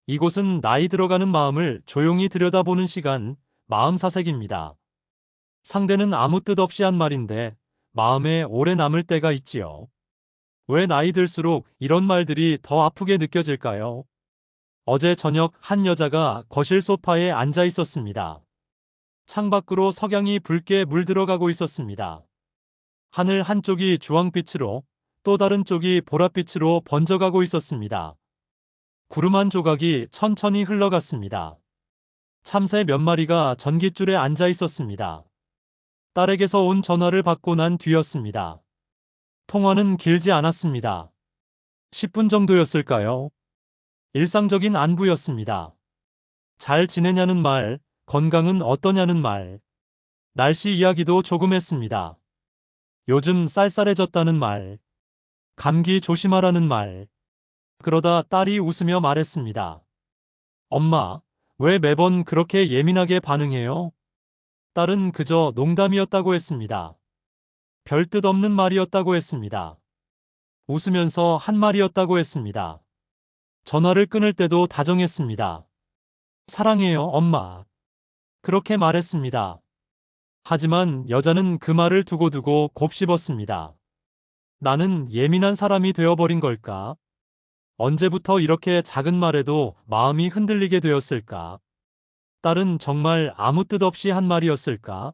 이곳은 나이 들어가는 마음을 조용히 들여다보는 시간, 마음 사색입니다. 상대는 아무 뜻 없이 한 말인데 마음에 오래 남을 때가 있지요. 왜 나이 들수록 이런 말들이 더 아프게 느껴질까요? 어제 저녁 한 여자가 거실 소파에 앉아 있었습니다. 창밖으로 석양이 붉게 물들어가고 있었습니다. 하늘 한쪽이 주황빛으로 또 다른 쪽이 보랏빛으로 번져가고 있었습니다. 구름 한 조각이 천천히 흘러갔습니다. 참새 몇 마리가 전깃줄에 앉아 있었습니다. 딸에게서 온 전화를 받고 난 뒤였습니다. 통화는 길지 않았습니다. 10분 정도였을까요? 일상적인 안부였습니다. 잘 지내냐는 말, 건강은 어떠냐는 말, 날씨 이야기도 조금 했습니다. 요즘 쌀쌀해졌다는 말, 감기 조심하라는 말. 그러다 딸이 웃으며 말했습니다. 엄마, 왜 매번 그렇게 예민하게 반응해요? 딸은 그저 농담이었다고 했습니다. 별 뜻 없는 말이었다고 했습니다. 웃으면서 한 말이었다고 했습니다. 전화를 끊을 때도 다정했습니다. 사랑해요, 엄마. 그렇게 말했습니다. 하지만 여자는 그 말을 두고두고 곱씹었습니다. 나는 예민한 사람이 되어버린 걸까? 언제부터 이렇게 작은 말에도 마음이 흔들리게 되었을까? 딸은 정말 아무 뜻 없이 한 말이었을까?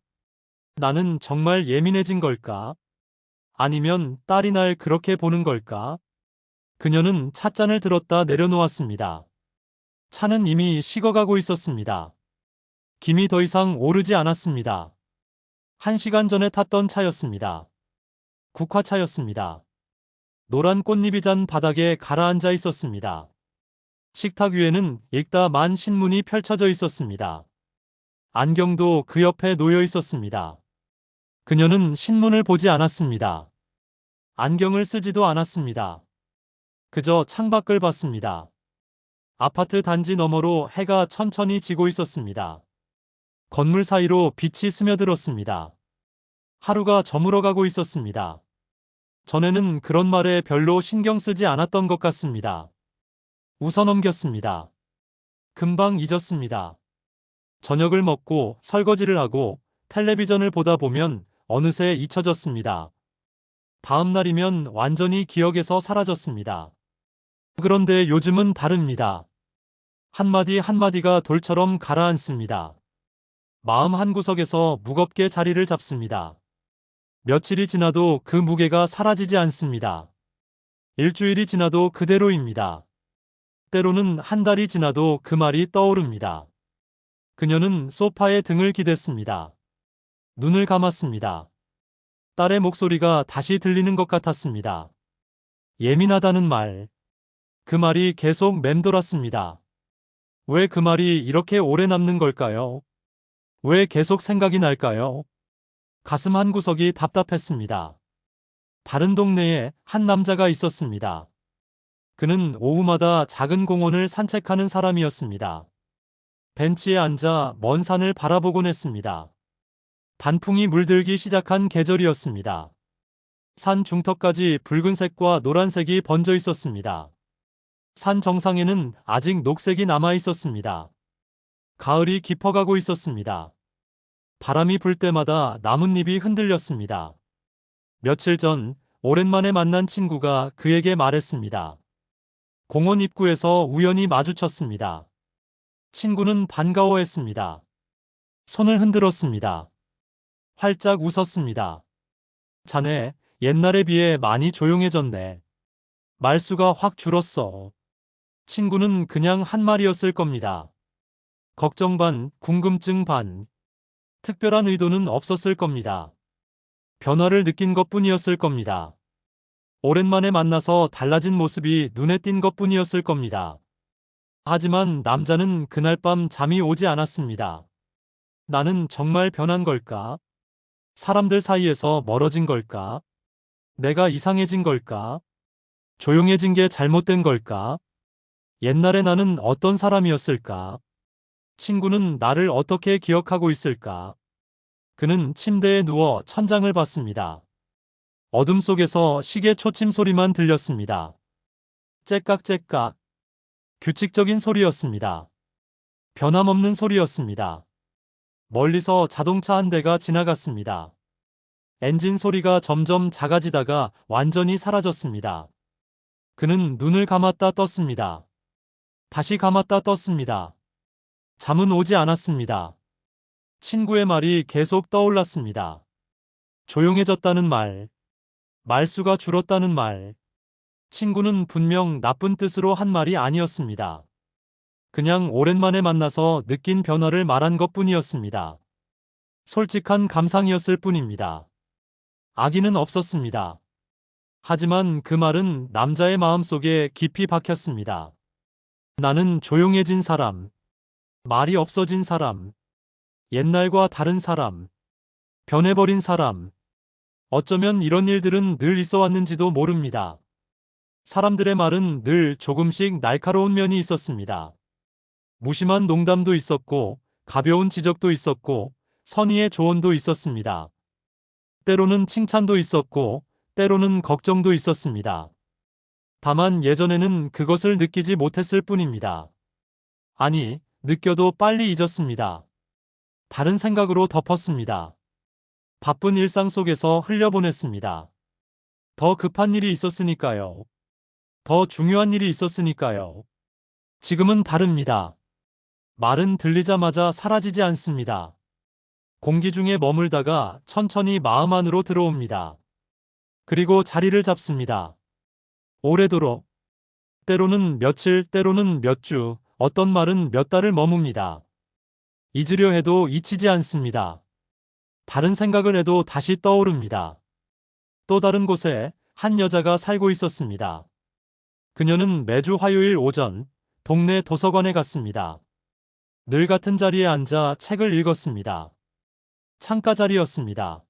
나는 정말 예민해진 걸까? 아니면 딸이 날 그렇게 보는 걸까? 그녀는 찻잔을 들었다 내려놓았습니다. 차는 이미 식어가고 있었습니다. 김이 더 이상 오르지 않았습니다. 1시간 전에 탔던 차였습니다. 국화차였습니다. 노란 꽃잎이 잔 바닥에 가라앉아 있었습니다. 식탁 위에는 읽다 만 신문이 펼쳐져 있었습니다. 안경도 그 옆에 놓여 있었습니다. 그녀는 신문을 보지 않았습니다. 안경을 쓰지도 않았습니다. 그저 창밖을 봤습니다. 아파트 단지 너머로 해가 천천히 지고 있었습니다. 건물 사이로 빛이 스며들었습니다. 하루가 저물어가고 있었습니다. 전에는 그런 말에 별로 신경 쓰지 않았던 것 같습니다. 웃어넘겼습니다. 금방 잊었습니다. 저녁을 먹고 설거지를 하고 텔레비전을 보다 보면 어느새 잊혀졌습니다. 다음 날이면 완전히 기억에서 사라졌습니다. 그런데 요즘은 다릅니다. 한마디 한마디가 돌처럼 가라앉습니다. 마음 한구석에서 무겁게 자리를 잡습니다. 며칠이 지나도 그 무게가 사라지지 않습니다. 일주일이 지나도 그대로입니다. 때로는 한 달이 지나도 그 말이 떠오릅니다. 그녀는 소파에 등을 기댔습니다. 눈을 감았습니다. 딸의 목소리가 다시 들리는 것 같았습니다. 예민하다는 말. 그 말이 계속 맴돌았습니다. 왜 그 말이 이렇게 오래 남는 걸까요? 왜 계속 생각이 날까요? 가슴 한구석이 답답했습니다. 다른 동네에 한 남자가 있었습니다. 그는 오후마다 작은 공원을 산책하는 사람이었습니다. 벤치에 앉아 먼 산을 바라보곤 했습니다. 단풍이 물들기 시작한 계절이었습니다. 산 중턱까지 붉은색과 노란색이 번져 있었습니다. 산 정상에는 아직 녹색이 남아 있었습니다. 가을이 깊어가고 있었습니다. 바람이 불 때마다 나뭇잎이 흔들렸습니다. 며칠 전 오랜만에 만난 친구가 그에게 말했습니다. 공원 입구에서 우연히 마주쳤습니다. 친구는 반가워했습니다. 손을 흔들었습니다. 활짝 웃었습니다. 자네, 옛날에 비해 많이 조용해졌네. 말수가 확 줄었어. 친구는 그냥 한 말이었을 겁니다. 걱정 반, 궁금증 반. 특별한 의도는 없었을 겁니다. 변화를 느낀 것뿐이었을 겁니다. 오랜만에 만나서 달라진 모습이 눈에 띈 것뿐이었을 겁니다. 하지만 남자는 그날 밤 잠이 오지 않았습니다. 나는 정말 변한 걸까? 사람들 사이에서 멀어진 걸까? 내가 이상해진 걸까? 조용해진 게 잘못된 걸까? 옛날에 나는 어떤 사람이었을까? 친구는 나를 어떻게 기억하고 있을까? 그는 침대에 누워 천장을 봤습니다. 어둠 속에서 시계 초침 소리만 들렸습니다. 째깍째깍. 규칙적인 소리였습니다. 변함없는 소리였습니다. 멀리서 자동차 한 대가 지나갔습니다. 엔진 소리가 점점 작아지다가 완전히 사라졌습니다. 그는 눈을 감았다 떴습니다. 다시 감았다 떴습니다. 잠은 오지 않았습니다. 친구의 말이 계속 떠올랐습니다. 조용해졌다는 말, 말수가 줄었다는 말. 친구는 분명 나쁜 뜻으로 한 말이 아니었습니다. 그냥 오랜만에 만나서 느낀 변화를 말한 것뿐이었습니다. 솔직한 감상이었을 뿐입니다. 악의는 없었습니다. 하지만 그 말은 남자의 마음속에 깊이 박혔습니다. 나는 조용해진 사람, 말이 없어진 사람, 옛날과 다른 사람, 변해버린 사람. 어쩌면 이런 일들은 늘 있어 왔는지도 모릅니다. 사람들의 말은 늘 조금씩 날카로운 면이 있었습니다. 무심한 농담도 있었고, 가벼운 지적도 있었고, 선의의 조언도 있었습니다. 때로는 칭찬도 있었고, 때로는 걱정도 있었습니다. 다만 예전에는 그것을 느끼지 못했을 뿐입니다. 아니, 느껴도 빨리 잊었습니다. 다른 생각으로 덮었습니다. 바쁜 일상 속에서 흘려보냈습니다. 더 급한 일이 있었으니까요. 더 중요한 일이 있었으니까요. 지금은 다릅니다. 말은 들리자마자 사라지지 않습니다. 공기 중에 머물다가 천천히 마음 안으로 들어옵니다. 그리고 자리를 잡습니다. 오래도록. 때로는 며칠, 때로는 몇 주, 어떤 말은 몇 달을 머뭅니다. 잊으려 해도 잊히지 않습니다. 다른 생각을 해도 다시 떠오릅니다. 또 다른 곳에 한 여자가 살고 있었습니다. 그녀는 매주 화요일 오전 동네 도서관에 갔습니다. 늘 같은 자리에 앉아 책을 읽었습니다. 창가 자리였습니다.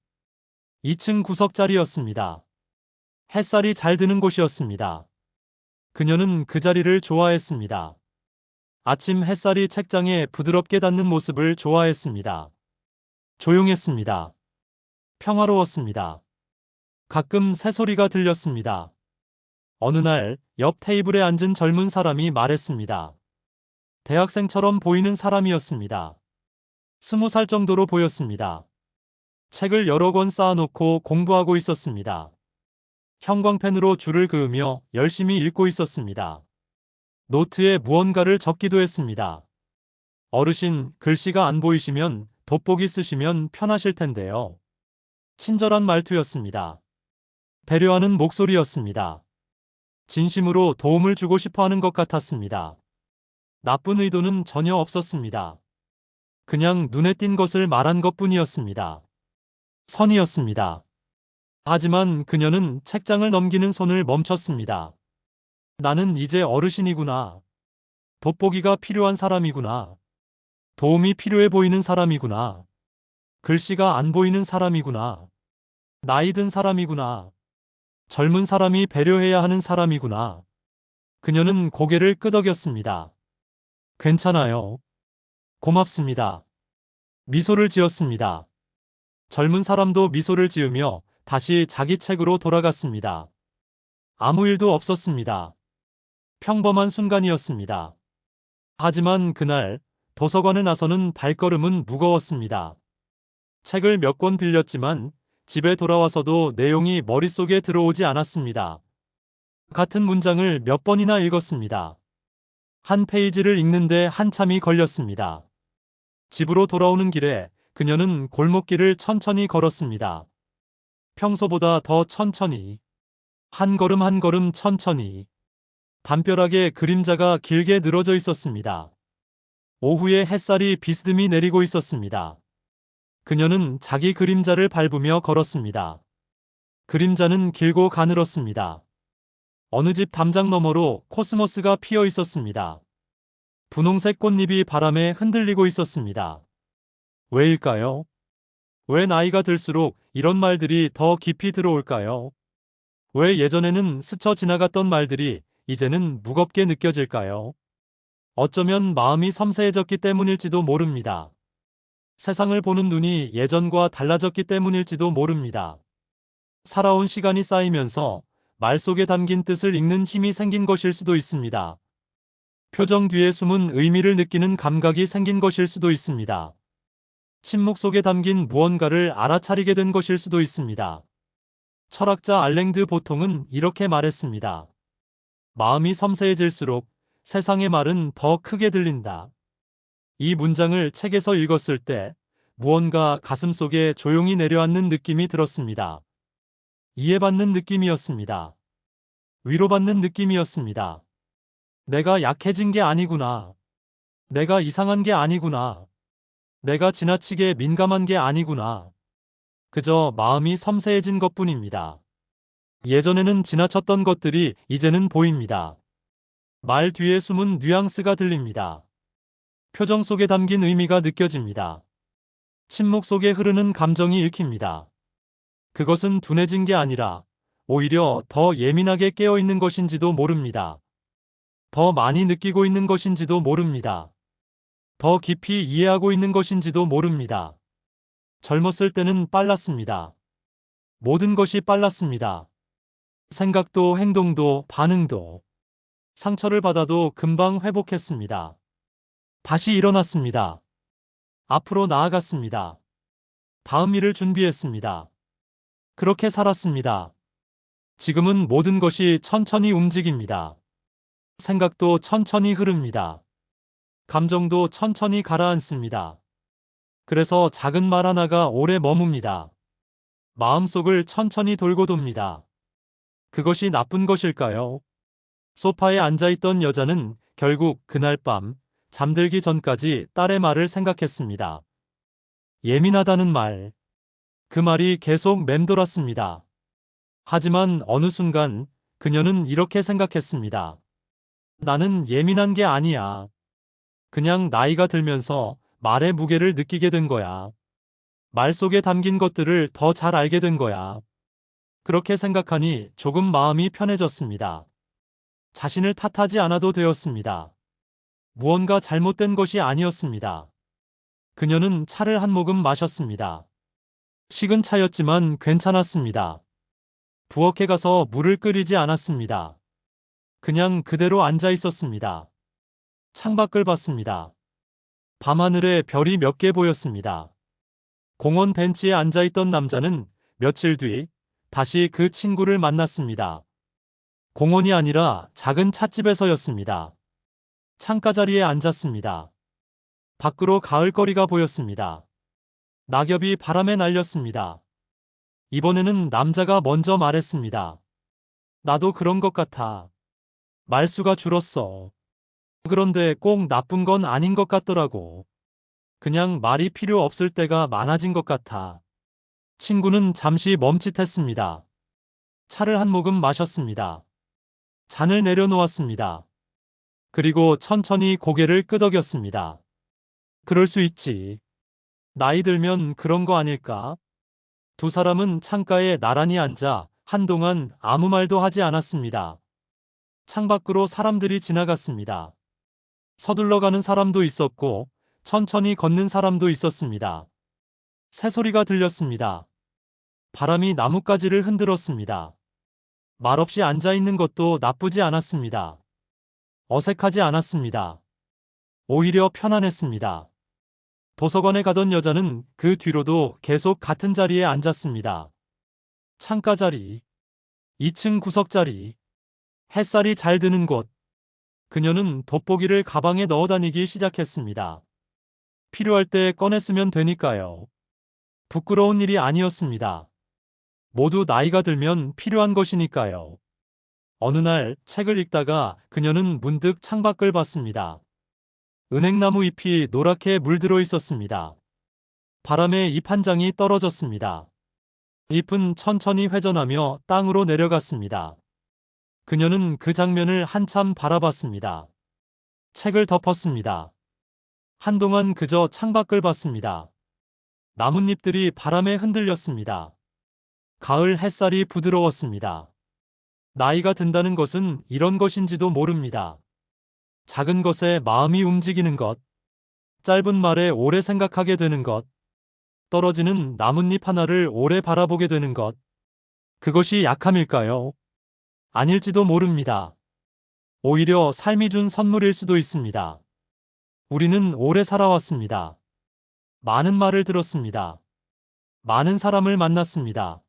2층 구석 자리였습니다. 햇살이 잘 드는 곳이었습니다. 그녀는 그 자리를 좋아했습니다. 아침 햇살이 책장에 부드럽게 닿는 모습을 좋아했습니다. 조용했습니다. 평화로웠습니다. 가끔 새소리가 들렸습니다. 어느 날 옆 테이블에 앉은 젊은 사람이 말했습니다. 대학생처럼 보이는 사람이었습니다. 20살 정도로 보였습니다. 책을 여러 권 쌓아놓고 공부하고 있었습니다. 형광펜으로 줄을 그으며 열심히 읽고 있었습니다. 노트에 무언가를 적기도 했습니다. 어르신, 글씨가 안 보이시면 돋보기 쓰시면 편하실 텐데요. 친절한 말투였습니다. 배려하는 목소리였습니다. 진심으로 도움을 주고 싶어 하는 것 같았습니다. 나쁜 의도는 전혀 없었습니다. 그냥 눈에 띈 것을 말한 것뿐이었습니다. 선이었습니다. 하지만 그녀는 책장을 넘기는 손을 멈췄습니다. 나는 이제 어르신이구나. 돋보기가 필요한 사람이구나. 도움이 필요해 보이는 사람이구나. 글씨가 안 보이는 사람이구나. 나이 든 사람이구나. 젊은 사람이 배려해야 하는 사람이구나. 그녀는 고개를 끄덕였습니다. 괜찮아요. 고맙습니다. 미소를 지었습니다. 젊은 사람도 미소를 지으며 다시 자기 책으로 돌아갔습니다. 아무 일도 없었습니다. 평범한 순간이었습니다. 하지만 그날 도서관을 나서는 발걸음은 무거웠습니다. 책을 몇 권 빌렸지만 집에 돌아와서도 내용이 머릿속에 들어오지 않았습니다. 같은 문장을 몇 번이나 읽었습니다. 한 페이지를 읽는데 한참이 걸렸습니다. 집으로 돌아오는 길에 그녀는 골목길을 천천히 걸었습니다. 평소보다 더 천천히, 한 걸음 한 걸음 천천히. 담벼락에 그림자가 길게 늘어져 있었습니다. 오후에 햇살이 비스듬히 내리고 있었습니다. 그녀는 자기 그림자를 밟으며 걸었습니다. 그림자는 길고 가늘었습니다. 어느 집 담장 너머로 코스모스가 피어 있었습니다. 분홍색 꽃잎이 바람에 흔들리고 있었습니다. 왜일까요? 왜 나이가 들수록 이런 말들이 더 깊이 들어올까요? 왜 예전에는 스쳐 지나갔던 말들이 이제는 무겁게 느껴질까요? 어쩌면 마음이 섬세해졌기 때문일지도 모릅니다. 세상을 보는 눈이 예전과 달라졌기 때문일지도 모릅니다. 살아온 시간이 쌓이면서 말 속에 담긴 뜻을 읽는 힘이 생긴 것일 수도 있습니다. 표정 뒤에 숨은 의미를 느끼는 감각이 생긴 것일 수도 있습니다. 침묵 속에 담긴 무언가를 알아차리게 된 것일 수도 있습니다. 철학자 알랭드 보통은 이렇게 말했습니다. 마음이 섬세해질수록 세상의 말은 더 크게 들린다. 이 문장을 책에서 읽었을 때 무언가 가슴속에 조용히 내려앉는 느낌이 들었습니다. 이해받는 느낌이었습니다. 위로받는 느낌이었습니다. 내가 약해진 게 아니구나. 내가 이상한 게 아니구나. 내가 지나치게 민감한 게 아니구나. 그저 마음이 섬세해진 것뿐입니다. 예전에는 지나쳤던 것들이 이제는 보입니다. 말 뒤에 숨은 뉘앙스가 들립니다. 표정 속에 담긴 의미가 느껴집니다. 침묵 속에 흐르는 감정이 읽힙니다. 그것은 둔해진 게 아니라 오히려 더 예민하게 깨어있는 것인지도 모릅니다. 더 많이 느끼고 있는 것인지도 모릅니다. 더 깊이 이해하고 있는 것인지도 모릅니다. 젊었을 때는 빨랐습니다. 모든 것이 빨랐습니다. 생각도 행동도 반응도. 상처를 받아도 금방 회복했습니다. 다시 일어났습니다. 앞으로 나아갔습니다. 다음 일을 준비했습니다. 그렇게 살았습니다. 지금은 모든 것이 천천히 움직입니다. 생각도 천천히 흐릅니다. 감정도 천천히 가라앉습니다. 그래서 작은 말 하나가 오래 머뭅니다. 마음속을 천천히 돌고 돕니다. 그것이 나쁜 것일까요? 소파에 앉아있던 여자는 결국 그날 밤 잠들기 전까지 딸의 말을 생각했습니다. 예민하다는 말. 그 말이 계속 맴돌았습니다. 하지만 어느 순간 그녀는 이렇게 생각했습니다. 나는 예민한 게 아니야. 그냥 나이가 들면서 말의 무게를 느끼게 된 거야. 말 속에 담긴 것들을 더 잘 알게 된 거야. 그렇게 생각하니 조금 마음이 편해졌습니다. 자신을 탓하지 않아도 되었습니다. 무언가 잘못된 것이 아니었습니다. 그녀는 차를 한 모금 마셨습니다. 식은 차였지만 괜찮았습니다. 부엌에 가서 물을 끓이지 않았습니다. 그냥 그대로 앉아 있었습니다. 창밖을 봤습니다. 밤하늘에 별이 몇 개 보였습니다. 공원 벤치에 앉아있던 남자는 며칠 뒤 다시 그 친구를 만났습니다. 공원이 아니라 작은 찻집에서였습니다. 창가 자리에 앉았습니다. 밖으로 가을거리가 보였습니다. 낙엽이 바람에 날렸습니다. 이번에는 남자가 먼저 말했습니다. 나도 그런 것 같아. 말수가 줄었어. 그런데 꼭 나쁜 건 아닌 것 같더라고. 그냥 말이 필요 없을 때가 많아진 것 같아. 친구는 잠시 멈칫했습니다. 차를 한 모금 마셨습니다. 잔을 내려놓았습니다. 그리고 천천히 고개를 끄덕였습니다. 그럴 수 있지. 나이 들면 그런 거 아닐까? 두 사람은 창가에 나란히 앉아 한동안 아무 말도 하지 않았습니다. 창밖으로 사람들이 지나갔습니다. 서둘러 가는 사람도 있었고 천천히 걷는 사람도 있었습니다. 새소리가 들렸습니다. 바람이 나뭇가지를 흔들었습니다. 말없이 앉아있는 것도 나쁘지 않았습니다. 어색하지 않았습니다. 오히려 편안했습니다. 도서관에 가던 여자는 그 뒤로도 계속 같은 자리에 앉았습니다. 창가 자리, 2층 구석 자리, 햇살이 잘 드는 곳. 그녀는 돋보기를 가방에 넣어 다니기 시작했습니다. 필요할 때 꺼내 쓰면 되니까요. 부끄러운 일이 아니었습니다. 모두 나이가 들면 필요한 것이니까요. 어느 날 책을 읽다가 그녀는 문득 창밖을 봤습니다. 은행나무 잎이 노랗게 물들어 있었습니다. 바람에 잎 한 장이 떨어졌습니다. 잎은 천천히 회전하며 땅으로 내려갔습니다. 그녀는 그 장면을 한참 바라봤습니다. 책을 덮었습니다. 한동안 그저 창밖을 봤습니다. 나뭇잎들이 바람에 흔들렸습니다. 가을 햇살이 부드러웠습니다. 나이가 든다는 것은 이런 것인지도 모릅니다. 작은 것에 마음이 움직이는 것, 짧은 말에 오래 생각하게 되는 것, 떨어지는 나뭇잎 하나를 오래 바라보게 되는 것. 그것이 약함일까요? 아닐지도 모릅니다. 오히려 삶이 준 선물일 수도 있습니다. 우리는 오래 살아왔습니다. 많은 말을 들었습니다. 많은 사람을 만났습니다.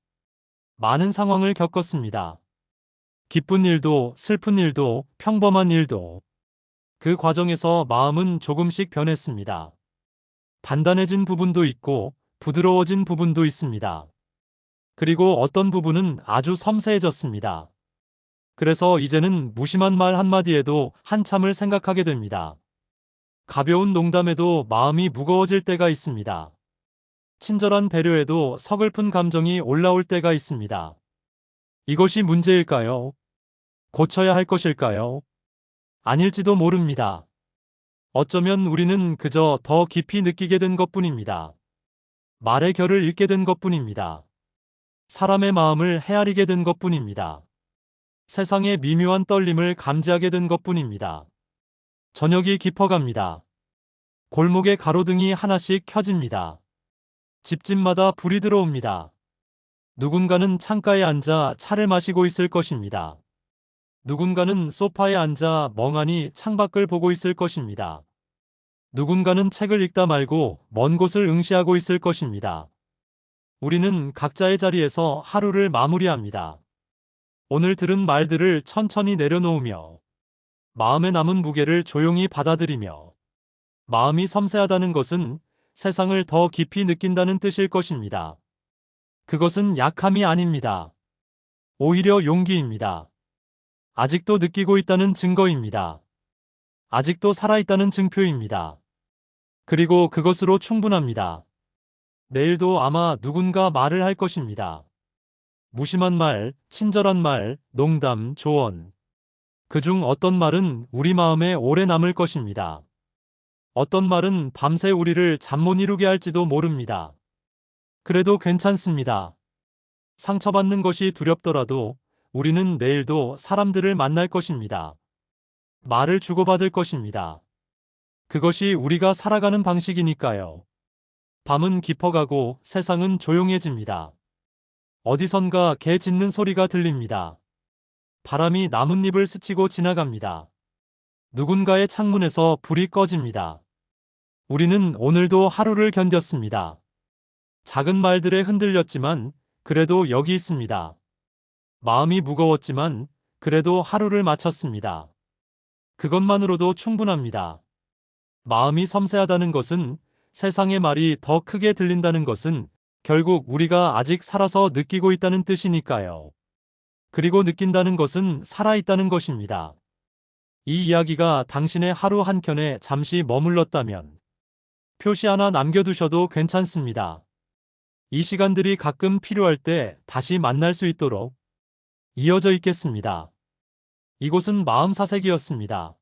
많은 상황을 겪었습니다. 기쁜 일도 슬픈 일도 평범한 일도 그 과정에서 마음은 조금씩 변했습니다. 단단해진 부분도 있고 부드러워진 부분도 있습니다. 그리고 어떤 부분은 아주 섬세해졌습니다. 그래서 이제는 무심한 말 한마디에도 한참을 생각하게 됩니다. 가벼운 농담에도 마음이 무거워질 때가 있습니다. 친절한 배려에도 서글픈 감정이 올라올 때가 있습니다. 이것이 문제일까요? 고쳐야 할 것일까요? 아닐지도 모릅니다. 어쩌면 우리는 그저 더 깊이 느끼게 된 것뿐입니다. 말의 결을 잃게 된 것뿐입니다. 사람의 마음을 헤아리게 된 것뿐입니다. 세상의 미묘한 떨림을 감지하게 된 것뿐입니다. 저녁이 깊어갑니다. 골목에 가로등이 하나씩 켜집니다. 집집마다 불이 들어옵니다. 누군가는 창가에 앉아 차를 마시고 있을 것입니다. 누군가는 소파에 앉아 멍하니 창밖을 보고 있을 것입니다. 누군가는 책을 읽다 말고 먼 곳을 응시하고 있을 것입니다. 우리는 각자의 자리에서 하루를 마무리합니다. 오늘 들은 말들을 천천히 내려놓으며 마음에 남은 무게를 조용히 받아들이며 마음이 섬세하다는 것은 세상을 더 깊이 느낀다는 뜻일 것입니다. 그것은 약함이 아닙니다. 오히려 용기입니다. 아직도 느끼고 있다는 증거입니다. 아직도 살아있다는 증표입니다. 그리고 그것으로 충분합니다. 내일도 아마 누군가 말을 할 것입니다. 무심한 말, 친절한 말, 농담, 조언. 그중 어떤 말은 우리 마음에 오래 남을 것입니다. 어떤 말은 밤새 우리를 잠 못 이루게 할지도 모릅니다. 그래도 괜찮습니다. 상처받는 것이 두렵더라도 우리는 내일도 사람들을 만날 것입니다. 말을 주고받을 것입니다. 그것이 우리가 살아가는 방식이니까요. 밤은 깊어가고 세상은 조용해집니다. 어디선가 개 짖는 소리가 들립니다. 바람이 나뭇잎을 스치고 지나갑니다. 누군가의 창문에서 불이 꺼집니다. 우리는 오늘도 하루를 견뎠습니다. 작은 말들에 흔들렸지만 그래도 여기 있습니다. 마음이 무거웠지만 그래도 하루를 마쳤습니다. 그것만으로도 충분합니다. 마음이 섬세하다는 것은, 세상의 말이 더 크게 들린다는 것은 결국 우리가 아직 살아서 느끼고 있다는 뜻이니까요. 그리고 느낀다는 것은 살아있다는 것입니다. 이 이야기가 당신의 하루 한켠에 잠시 머물렀다면 표시 하나 남겨두셔도 괜찮습니다. 이 시간들이 가끔 필요할 때 다시 만날 수 있도록 이어져 있겠습니다. 이곳은 마음사색이었습니다.